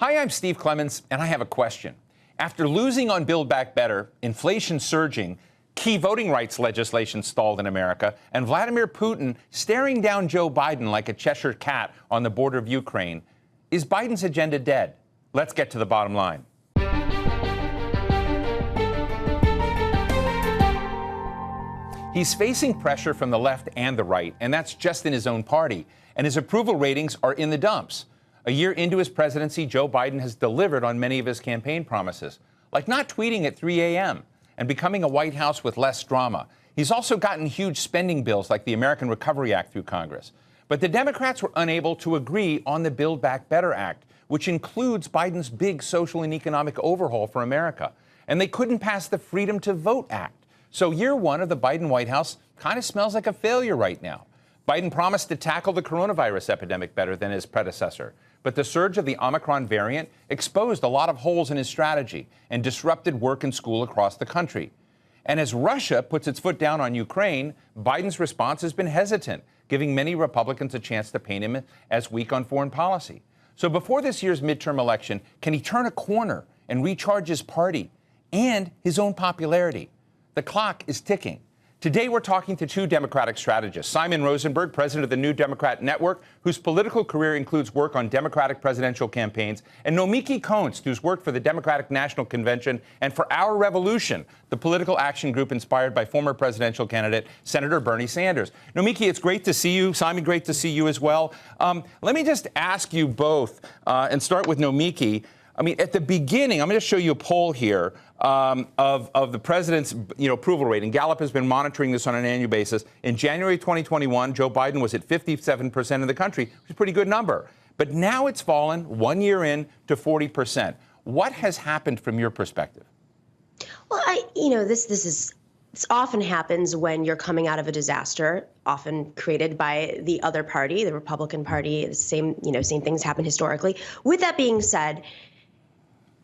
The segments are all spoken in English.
Hi, I'm Steve Clemons, and I have a question. After losing on Build Back Better, inflation surging, key voting rights legislation stalled in America, and Vladimir Putin staring down Joe Biden like a Cheshire cat on the border of Ukraine, is Biden's agenda dead? Let's get to the bottom line. He's facing pressure from the left and the right, and that's just in his own party. And his approval ratings are in the dumps. A year into his presidency, Joe Biden has delivered on many of his campaign promises, like not tweeting at 3 a.m. and becoming a White House with less drama. He's also gotten huge spending bills like the American Recovery Act through Congress. But the Democrats were unable to agree on the Build Back Better Act, which includes Biden's big social and economic overhaul for America. And they couldn't pass the Freedom to Vote Act. So year one of the Biden White House kind of smells like a failure right now. Biden promised to tackle the coronavirus epidemic better than his predecessor. But the surge of the Omicron variant exposed a lot of holes in his strategy and disrupted work and school across the country. And as Russia puts its foot down on Ukraine, Biden's response has been hesitant, giving many Republicans a chance to paint him as weak on foreign policy. So before this year's midterm election, can he turn a corner and recharge his party and his own popularity? The clock is ticking. Today, we're talking to two Democratic strategists, Simon Rosenberg, president of the New Democrat Network, whose political career includes work on Democratic presidential campaigns, and Nomiki Konst, who's worked for the Democratic National Convention and for Our Revolution, the political action group inspired by former presidential candidate Senator Bernie Sanders. Nomiki, it's great to see you. Simon, great to see you as well. Let me just ask you both, and start with Nomiki. I mean, at the beginning, I'm going to show you a poll here of the president's approval rating. Gallup has been monitoring this on an annual basis. In January 2021, Joe Biden was at 57% of the country, which is a pretty good number. But now it's fallen 1 year in to 40%. What has happened from your perspective? Well, this often happens when you're coming out of a disaster, often created by the other party, the Republican Party. The same things happen historically. With that being said,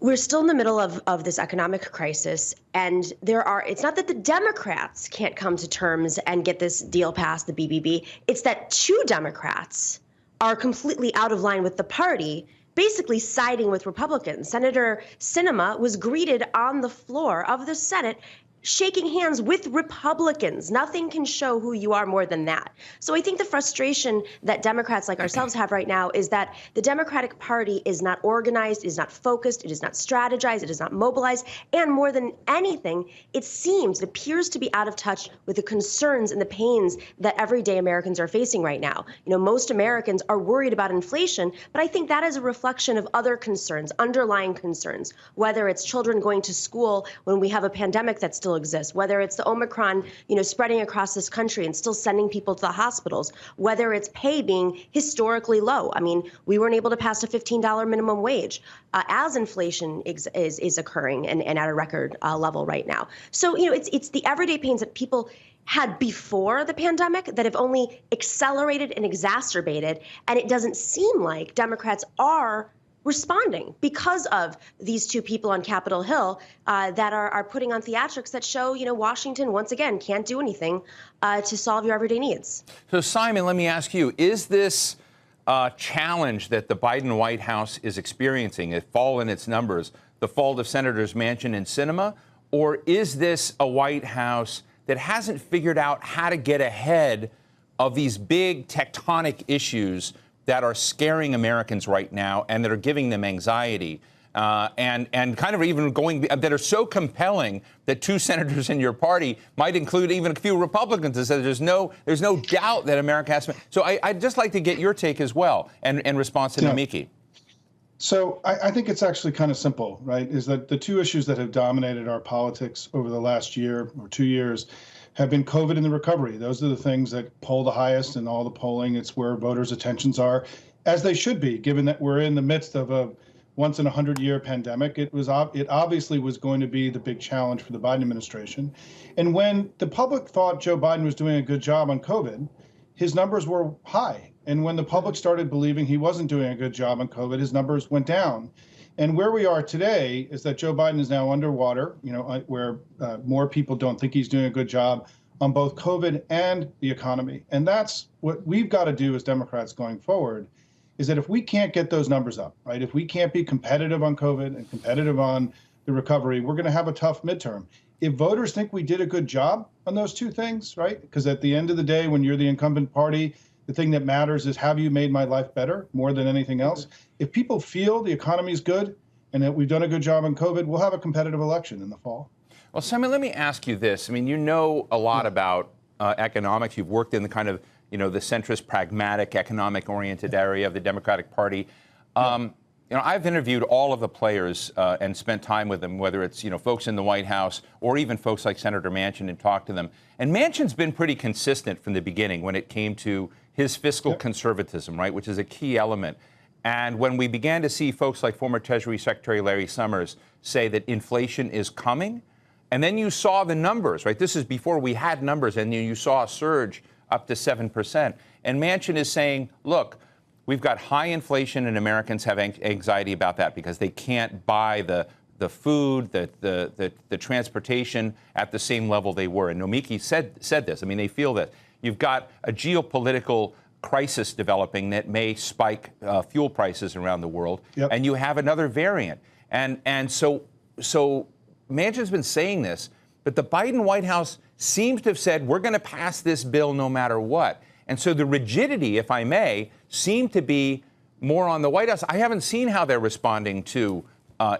we're still in the middle of this economic crisis, and it's not that the Democrats can't come to terms and get this deal passed, the BBB. It's that two Democrats are completely out of line with the party, basically siding with Republicans. Senator Sinema was greeted on the floor of the Senate shaking hands with Republicans. Nothing can show who you are more than that. So I think the frustration that Democrats like ourselves have right now is that the Democratic Party is not organized, is not focused, it is not strategized, it is not mobilized, and more than anything, it appears to be out of touch with the concerns and the pains that everyday Americans are facing right now. Most Americans are worried about inflation, but I think that is a reflection of other concerns, underlying concerns, whether it's children going to school when we have a pandemic that still exists, whether it's the Omicron, spreading across this country and still sending people to the hospitals, whether it's pay being historically low. I mean, we weren't able to pass a $15 minimum wage as inflation is occurring and at a record level right now. So, it's the everyday pains that people had before the pandemic that have only accelerated and exacerbated. And it doesn't seem like Democrats are responding because of these two people on Capitol Hill that are putting on theatrics that show, Washington, once again, can't do anything to solve your everyday needs. So, Simon, let me ask you, is this challenge that the Biden White House is experiencing, a fall in its numbers, the fall of Senators Manchin and Sinema, or is this a White House that hasn't figured out how to get ahead of these big tectonic issues that are scaring Americans right now and that are giving them anxiety and kind of even that are so compelling that two senators in your party might include even a few Republicans that said there's no doubt that America has to. So I'd just like to get your take as well and response to Nomiki. So I think it's actually kind of simple, right? Is that the two issues that have dominated our politics over the last year or 2 years have been COVID and the recovery. Those are the things that poll the highest in all the polling. It's where voters' attentions are, as they should be, given that we're in the midst of a once in a 100-year pandemic. It obviously was going to be the big challenge for the Biden administration. And when the public thought Joe Biden was doing a good job on COVID, his numbers were high. And when the public started believing he wasn't doing a good job on COVID, his numbers went down. And where we are today is that Joe Biden is now underwater, where more people don't think he's doing a good job on both COVID and the economy. And that's what we've got to do as Democrats going forward, is that if we can't get those numbers up, right, if we can't be competitive on COVID and competitive on the recovery, we're going to have a tough midterm. If voters think we did a good job on those two things, right, because at the end of the day, when you're the incumbent party, the thing that matters is, have you made my life better more than anything else? If people feel the economy is good and that we've done a good job on COVID, we'll have a competitive election in the fall. Well, Simon, let me ask you this. I mean, you know a lot about economics. You've worked in the kind of, the centrist, pragmatic, economic-oriented area of the Democratic Party. I've interviewed all of the players and spent time with them, whether it's, folks in the White House or even folks like Senator Manchin, and talked to them. And Manchin's been pretty consistent from the beginning when it came to his fiscal conservatism, right, which is a key element. And when we began to see folks like former Treasury Secretary Larry Summers say that inflation is coming, and then you saw the numbers, right? This is before we had numbers, and you saw a surge up to 7%. And Manchin is saying, look, we've got high inflation, and Americans have anxiety about that because they can't buy the food, the transportation at the same level they were. And Nomiki said this. I mean, they feel that you've got a geopolitical crisis developing that may spike fuel prices around the world, and you have another variant. And so Manchin's been saying this, but the Biden White House seems to have said, we're going to pass this bill no matter what. And so the rigidity, if I may, seemed to be more on the White House. I haven't seen how they're responding to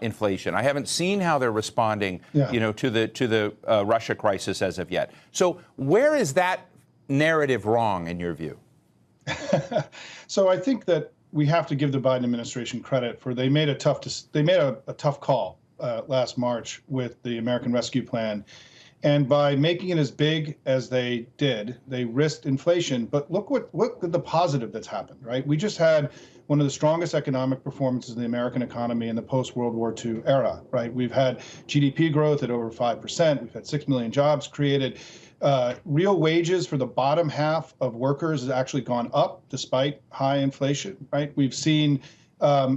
inflation. I haven't seen how they're responding, to the Russia crisis as of yet. So where is that narrative wrong in your view? So I think that we have to give the Biden administration credit for they made a tough call last March with the American Rescue Plan. And by making it as big as they did, they risked inflation. But look what the positive that's happened, right? We just had one of the strongest economic performances in the American economy in the post-World War II era, right? We've had GDP growth at over 5%. We've had 6 million jobs created. Real wages for the bottom half of workers has actually gone up despite high inflation, right? We've seen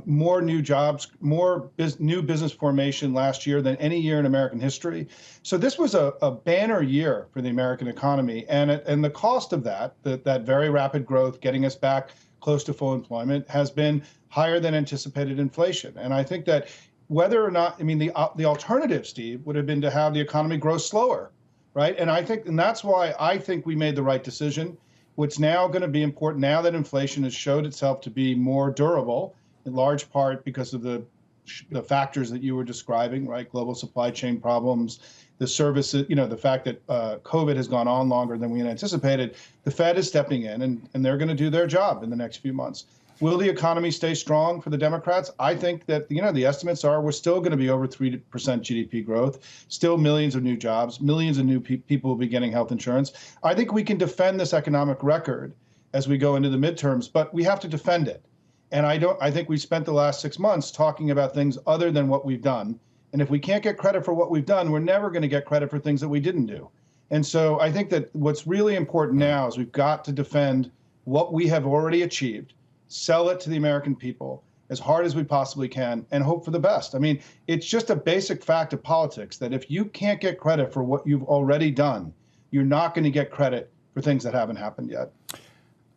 more new jobs, more new business formation last year than any year in American history. So this was a banner year for the American economy. And the cost of that very rapid growth, getting us back close to full employment, has been higher than anticipated inflation. And I think that whether or not, the alternative, Steve, would have been to have the economy grow slower, right? And that's why I think we made the right decision. What's now going to be important, now that inflation has showed itself to be more durable, in large part because of the factors that you were describing, right? Global supply chain problems, the services, the fact that COVID has gone on longer than we had anticipated. The Fed is stepping in, and they're going to do their job in the next few months. Will the economy stay strong for the Democrats? I think that, the estimates are we're still going to be over 3% GDP growth, still millions of new jobs, millions of new people will be getting health insurance. I think we can defend this economic record as we go into the midterms, but we have to defend it. And I think we spent the last 6 months talking about things other than what we've done. And if we can't get credit for what we've done, we're never going to get credit for things that we didn't do. And so I think that what's really important now is we've got to defend what we have already achieved, sell it to the American people as hard as we possibly can, and hope for the best. It's just a basic fact of politics that if you can't get credit for what you've already done, you're not going to get credit for things that haven't happened yet.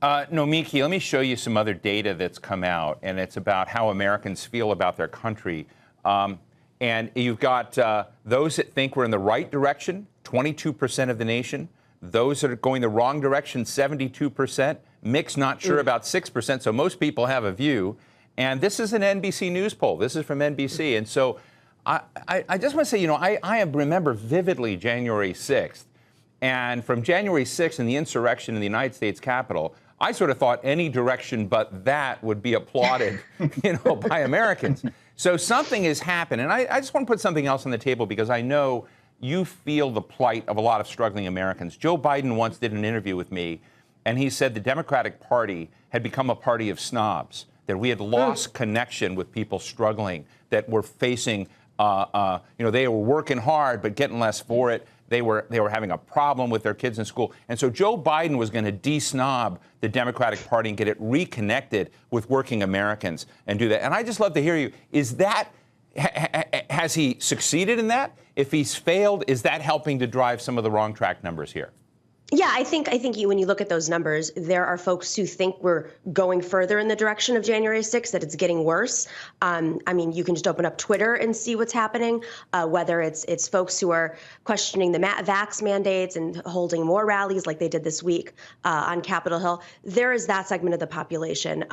Nomiki, let me show you some other data that's come out, and it's about how Americans feel about their country. And you've got those that think we're in the right direction, 22% of the nation. Those that are going the wrong direction, 72%. Mixed, not sure, about 6%. So most people have a view. And this is an NBC News poll. This is from NBC. And so I just want to say, I remember vividly January 6th. And from January 6th and the insurrection in the United States Capitol, I sort of thought any direction but that would be applauded, by Americans. So something has happened. And I just want to put something else on the table because I know you feel the plight of a lot of struggling Americans. Joe Biden once did an interview with me, and he said the Democratic Party had become a party of snobs, that we had lost connection with people struggling, that were facing, they were working hard but getting less for it. They were having a problem with their kids in school. And so Joe Biden was going to de-snob the Democratic Party and get it reconnected with working Americans and do that. And I just love to hear you. Has he succeeded in that? If he's failed, is that helping to drive some of the wrong track numbers here? Yeah, I think when you look at those numbers, there are folks who think we're going further in the direction of January 6th, that it's getting worse. I mean, you can just open up Twitter and see what's happening, whether it's folks who are questioning the vax mandates and holding more rallies like they did this week on Capitol Hill. There is that segment of the population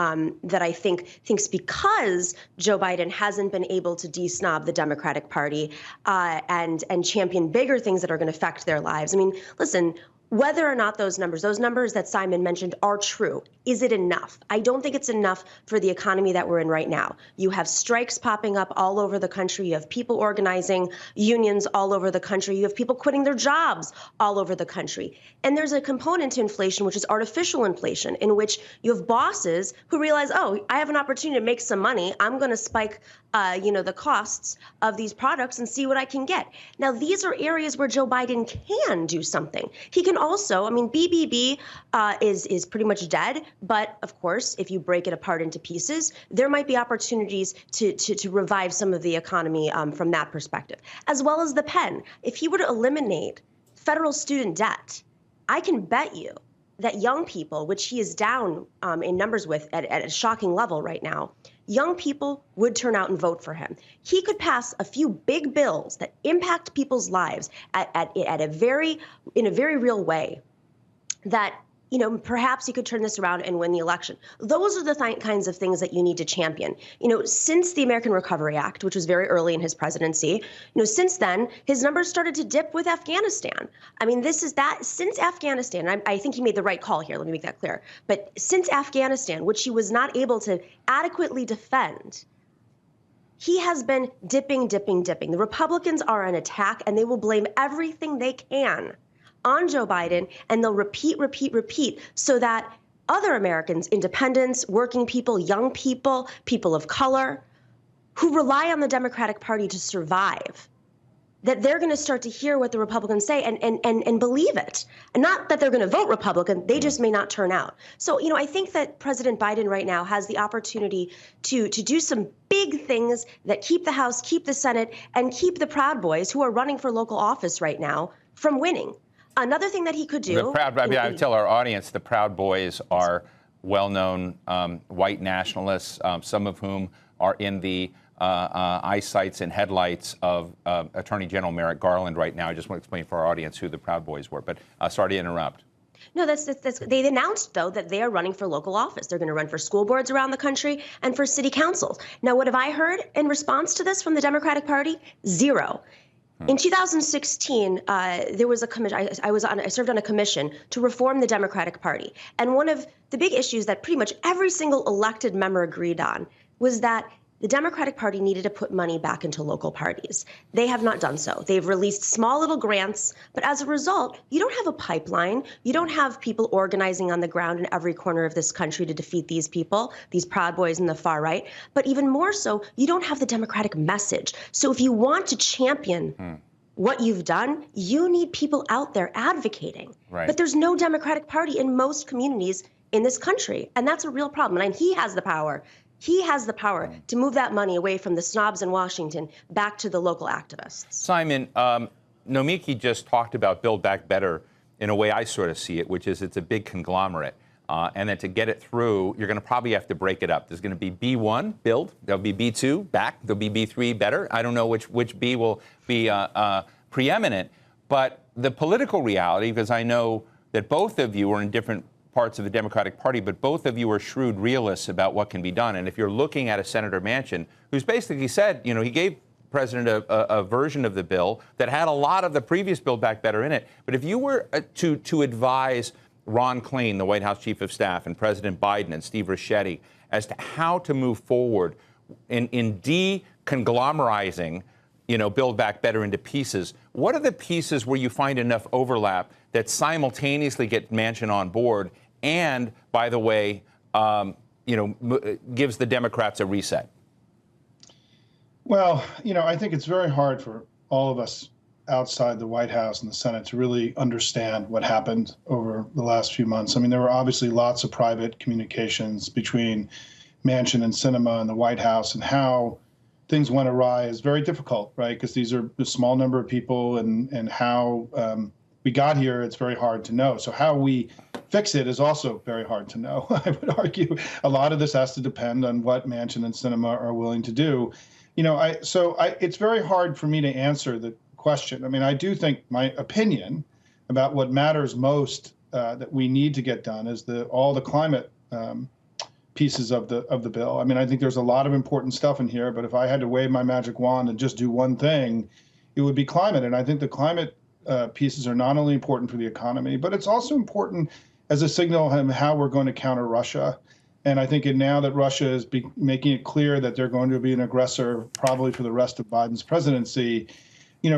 that I think thinks because Joe Biden hasn't been able to de-snob the Democratic Party and champion bigger things that are going to affect their lives. I mean, listen, whether or not those numbers that Simon mentioned are true, is it enough? I don't think it's enough for the economy that we're in right now. You have strikes popping up all over the country. You have people organizing unions all over the country. You have people quitting their jobs all over the country. And there's a component to inflation, which is artificial inflation, in which you have bosses who realize, oh, I have an opportunity to make some money. I'm going to spike the costs of these products and see what I can get. Now, these are areas where Joe Biden can do something. He can also, I mean, BBB is pretty much dead. But of course, if you break it apart into pieces, there might be opportunities to revive some of the economy from that perspective, as well as the pen. If he were to eliminate federal student debt, I can bet you that young people, which he is down in numbers with at a shocking level right now, young people would turn out and vote for him. He could pass a few big bills that impact people's lives in a very real way that, perhaps he could turn this around and win the election. Those are the kinds of things that you need to champion. Since the American Recovery Act, which was very early in his presidency, since then, his numbers started to dip with Afghanistan. I mean, since Afghanistan, I think he made the right call here, let me make that clear. But since Afghanistan, which he was not able to adequately defend, he has been dipping. The Republicans are on attack, and they will blame everything they can on Joe Biden, and they'll repeat, so that other Americans, independents, working people, young people, people of color, who rely on the Democratic Party to survive, that they're going to start to hear what the Republicans say and believe it. And not that they're going to vote Republican, they just may not turn out. So, I think that President Biden right now has the opportunity to do some big things that keep the House, keep the Senate, and keep the Proud Boys, who are running for local office right now, from winning. Another thing that he could do. I tell our audience the Proud Boys are well-known white nationalists, some of whom are in the eyesights and headlights of Attorney General Merrick Garland right now. I just want to explain for our audience who the Proud Boys were. But sorry to interrupt. No, that's they announced, though, that they are running for local office. They're going to run for school boards around the country and for city councils. Now, what have I heard in response to this from the Democratic Party? Zero. In 2016, there was a commission. I served on a commission to reform the Democratic Party, and one of the big issues that pretty much every single elected member agreed on was that the Democratic Party needed to put money back into local parties. They have not done so. They've released small little grants, but as a result, you don't have a pipeline. You don't have people organizing on the ground in every corner of this country to defeat these people, these Proud Boys in the far right. But even more so, you don't have the Democratic message. So if you want to champion what you've done, you need people out there advocating. Right. But there's no Democratic Party in most communities in this country, and that's a real problem. And he has the power. He has the power to move that money away from the snobs in Washington back to the local activists. Simon, Nomiki just talked about Build Back Better in a way I sort of see it, which is it's a big conglomerate. And then to get it through, you're going to probably have to break it up. There's going to be B1, build. There'll be B2, back. There'll be B3, better. I don't know which B will be preeminent. But the political reality, because I know that both of you are in different parts of the Democratic Party, but both of you are shrewd realists about what can be done. And if you're looking at a Senator Manchin, who's basically said, he gave President a version of the bill that had a lot of the previous Build Back Better in it. But if you were to advise Ron Klain, the White House Chief of Staff, and President Biden and Steve Ricchetti as to how to move forward in de-conglomerizing, Build Back Better into pieces, what are the pieces where you find enough overlap that simultaneously get Manchin on board and, by the way, gives the Democrats a reset? Well, I think it's very hard for all of us outside the White House and the Senate to really understand what happened over the last few months. I mean, there were obviously lots of private communications between Manchin and Sinema and the White House, and how things went awry is very difficult, right? Because these are a small number of people, and how we got here, it's very hard to know. So how we fix it is also very hard to know. I would argue a lot of this has to depend on what Manchin and Sinema are willing to do. It's very hard for me to answer the question. I mean, I do think my opinion about what matters most that we need to get done is all the climate pieces of the bill. I mean, I think there's a lot of important stuff in here, but if I had to wave my magic wand and just do one thing, it would be climate. And I think the climate pieces are not only important for the economy, but it's also important as a signal of how we're going to counter Russia. And I think now that Russia is making it clear that they're going to be an aggressor probably for the rest of Biden's presidency,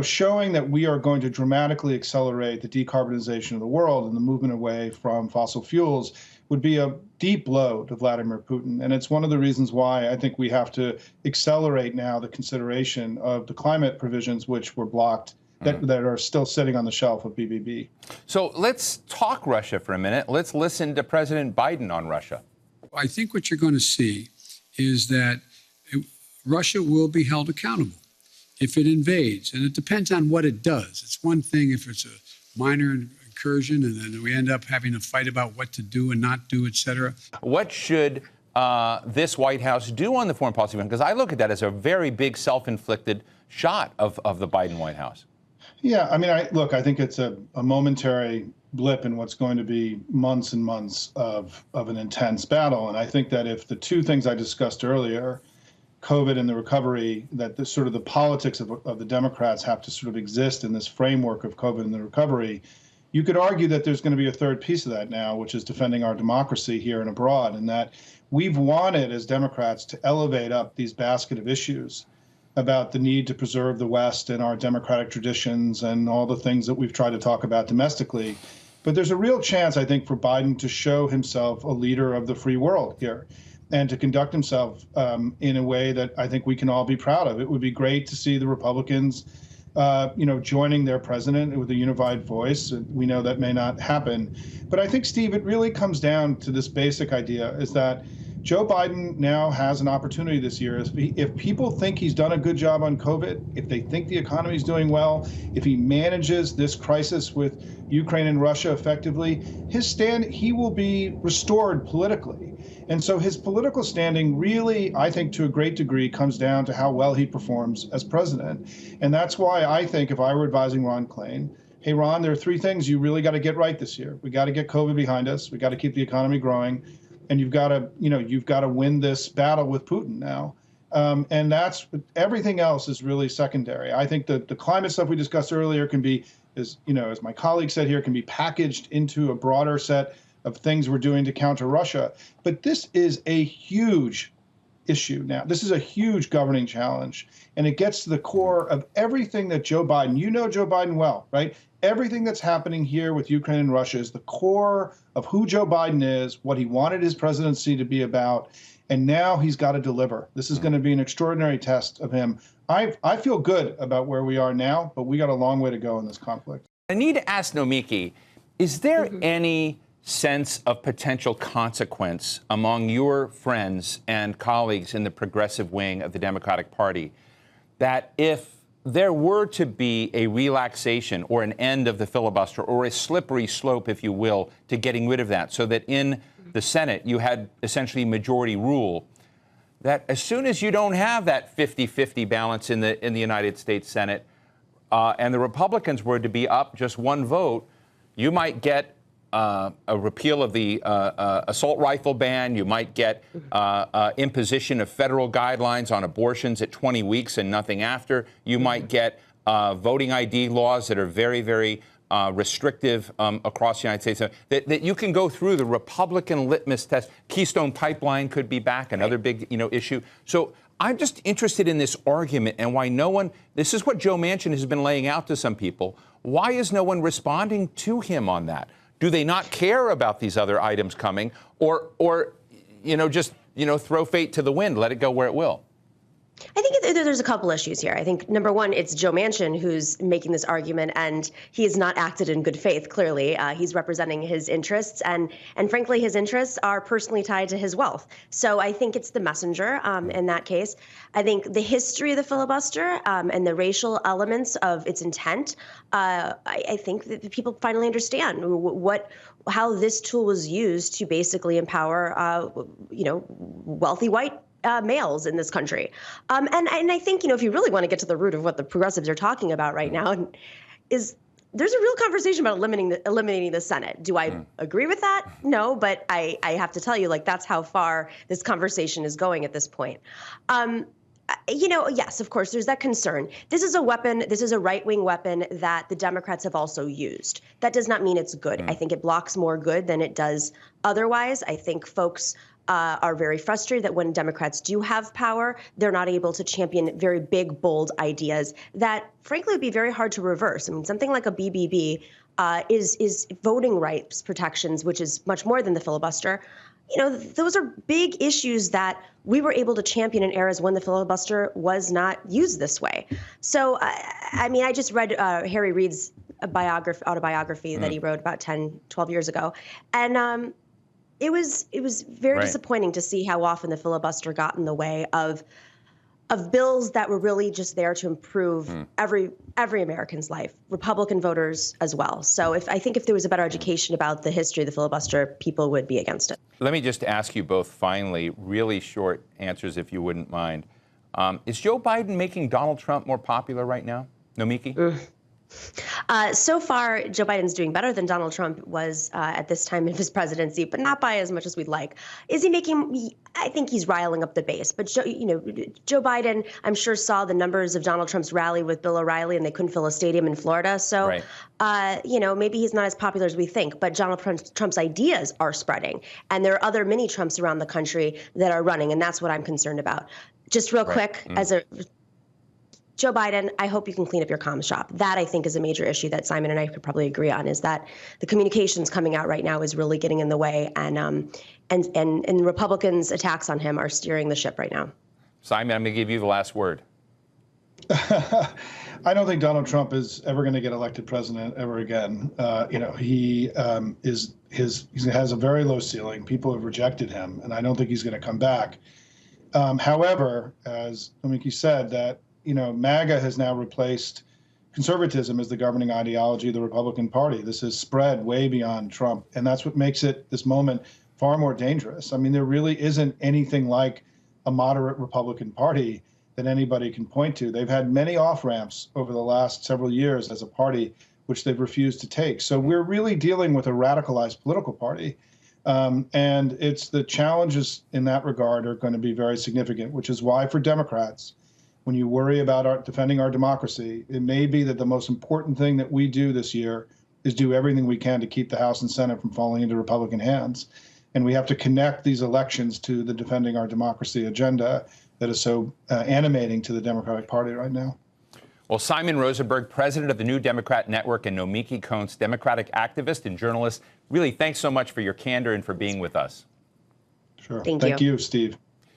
showing that we are going to dramatically accelerate the decarbonization of the world and the movement away from fossil fuels would be a deep blow to Vladimir Putin. And it's one of the reasons why I think we have to accelerate now the consideration of the climate provisions which were blocked that are still sitting on the shelf of BBB. So let's talk Russia for a minute. Let's listen to President Biden on Russia. I think what you're going to see is that Russia will be held accountable if it invades. And it depends on what it does. It's one thing if it's a minor incursion and then we end up having a fight about what to do and not do, et cetera. What should this White House do on the foreign policy front? Because I look at that as a very big self-inflicted shot of the Biden White House. Yeah, I mean, I think it's a momentary blip in what's going to be months and months of an intense battle. And I think that if the two things I discussed earlier, COVID and the recovery, that the sort of the politics of the Democrats have to sort of exist in this framework of COVID and the recovery, you could argue that there's going to be a third piece of that now, which is defending our democracy here and abroad, and that we've wanted as Democrats to elevate up these basket of issues about the need to preserve the West and our democratic traditions and all the things that we've tried to talk about domestically. But there's a real chance, I think, for Biden to show himself a leader of the free world here and to conduct himself in a way that I think we can all be proud of. It would be great to see the Republicans, joining their president with a unified voice. We know that may not happen. But I think, Steve, it really comes down to this basic idea is that Joe Biden now has an opportunity this year. If people think he's done a good job on COVID, if they think the economy is doing well, if he manages this crisis with Ukraine and Russia effectively, he will be restored politically. And so his political standing really, I think, to a great degree, comes down to how well he performs as president. And that's why I think if I were advising Ron Klain, hey, Ron, there are three things you really got to get right this year. We got to get COVID behind us. We got to keep the economy growing. And you've got to win this battle with Putin now. And that's everything else is really secondary. I think that the climate stuff we discussed earlier can be, as my colleague said here, can be packaged into a broader set of things we're doing to counter Russia. But this is a huge issue now. This is a huge governing challenge. And it gets to the core of everything that Joe Biden, you know Joe Biden well, right? Everything that's happening here with Ukraine and Russia is the core of who Joe Biden is, what he wanted his presidency to be about, and now he's got to deliver. This is going to be an extraordinary test of him. I feel good about where we are now, but we got a long way to go in this conflict. I need to ask Nomiki, is there any sense of potential consequence among your friends and colleagues in the progressive wing of the Democratic Party that if there were to be a relaxation or an end of the filibuster or a slippery slope, if you will, to getting rid of that so that in the Senate you had essentially majority rule, that as soon as you don't have that 50-50 balance in the United States Senate and the Republicans were to be up just one vote, you might get a repeal of the assault rifle ban. You might get imposition of federal guidelines on abortions at 20 weeks and nothing after. You might get voting ID laws that are very, very restrictive across the United States. That you can go through the Republican litmus test. Keystone Pipeline could be back, another big issue. So I'm just interested in this argument and why no one, this is what Joe Manchin has been laying out to some people. Why is no one responding to him on that? Do they not care about these other items coming, or just throw fate to the wind, let it go where it will? I think there's a couple issues here. I think, number one, it's Joe Manchin who's making this argument, and he has not acted in good faith, clearly. He's representing his interests, and frankly, his interests are personally tied to his wealth. So I think it's the messenger in that case. I think the history of the filibuster and the racial elements of its intent, I think that people finally understand how this tool was used to basically empower, wealthy white males in this country. And I think, if you really want to get to the root of what the progressives are talking about right now, is there's a real conversation about eliminating the Senate. Do I agree with that? No, but I have to tell you, that's how far this conversation is going at this point. Yes, of course, there's that concern. This is a weapon. This is a right-wing weapon that the Democrats have also used. That does not mean it's good. I think it blocks more good than it does otherwise. I think folks are very frustrated that when Democrats do have power, they're not able to champion very big, bold ideas that, frankly, would be very hard to reverse. I mean, something like a BBB is voting rights protections, which is much more than the filibuster. Those are big issues that we were able to champion in eras when the filibuster was not used this way. So, I just read Harry Reid's autobiography that he wrote about 10, 12 years ago. And it was very disappointing to see how often the filibuster got in the way of bills that were really just there to improve every American's life, Republican voters as well. So I think if there was a better education about the history of the filibuster, people would be against it. Let me just ask you both finally, really short answers if you wouldn't mind. Is Joe Biden making Donald Trump more popular right now? Nomiki? So far, Joe Biden's doing better than Donald Trump was at this time of his presidency, but not by as much as we'd like. Is he making? I think he's riling up the base. But Joe Biden, I'm sure, saw the numbers of Donald Trump's rally with Bill O'Reilly, and they couldn't fill a stadium in Florida. So, maybe he's not as popular as we think. But Donald Trump's ideas are spreading, and there are other mini Trumps around the country that are running, and that's what I'm concerned about. Just real quick, Joe Biden, I hope you can clean up your comms shop. That, I think, is a major issue that Simon and I could probably agree on, is that the communications coming out right now is really getting in the way, and Republicans' attacks on him are steering the ship right now. Simon, I'm going to give you the last word. I don't think Donald Trump is ever going to get elected president ever again. He has a very low ceiling. People have rejected him, and I don't think he's going to come back. However, as Nomiki said, that MAGA has now replaced conservatism as the governing ideology of the Republican Party. This has spread way beyond Trump, and that's what makes this moment far more dangerous. I mean, there really isn't anything like a moderate Republican Party that anybody can point to. They've had many off-ramps over the last several years as a party, which they've refused to take. So we're really dealing with a radicalized political party. And it's the challenges in that regard are going to be very significant, which is why for Democrats, when you worry about defending our democracy, it may be that the most important thing that we do this year is do everything we can to keep the House and Senate from falling into Republican hands. And we have to connect these elections to the defending our democracy agenda that is so animating to the Democratic Party right now. Well, Simon Rosenberg, president of the New Democrat Network, and Nomiki Konst, Democratic activist and journalist, really thanks so much for your candor and for being with us. Sure. Thank you, Steve.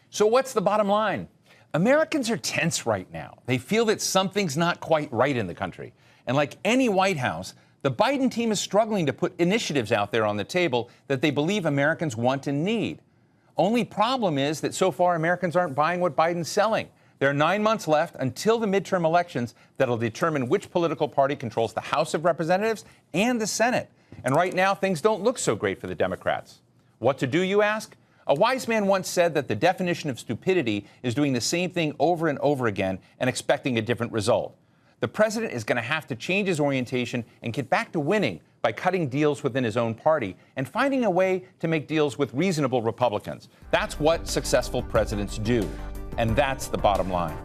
So what's the bottom line? Americans are tense right now. They feel that something's not quite right in the country. And like any White House, the Biden team is struggling to put initiatives out there on the table that they believe Americans want and need. Only problem is that so far Americans aren't buying what Biden's selling. There are 9 months left until the midterm elections that'll determine which political party controls the House of Representatives and the Senate. And right now, things don't look so great for the Democrats. What to do, you ask? A wise man once said that the definition of stupidity is doing the same thing over and over again and expecting a different result. The president is going to have to change his orientation and get back to winning by cutting deals within his own party and finding a way to make deals with reasonable Republicans. That's what successful presidents do. And that's the bottom line.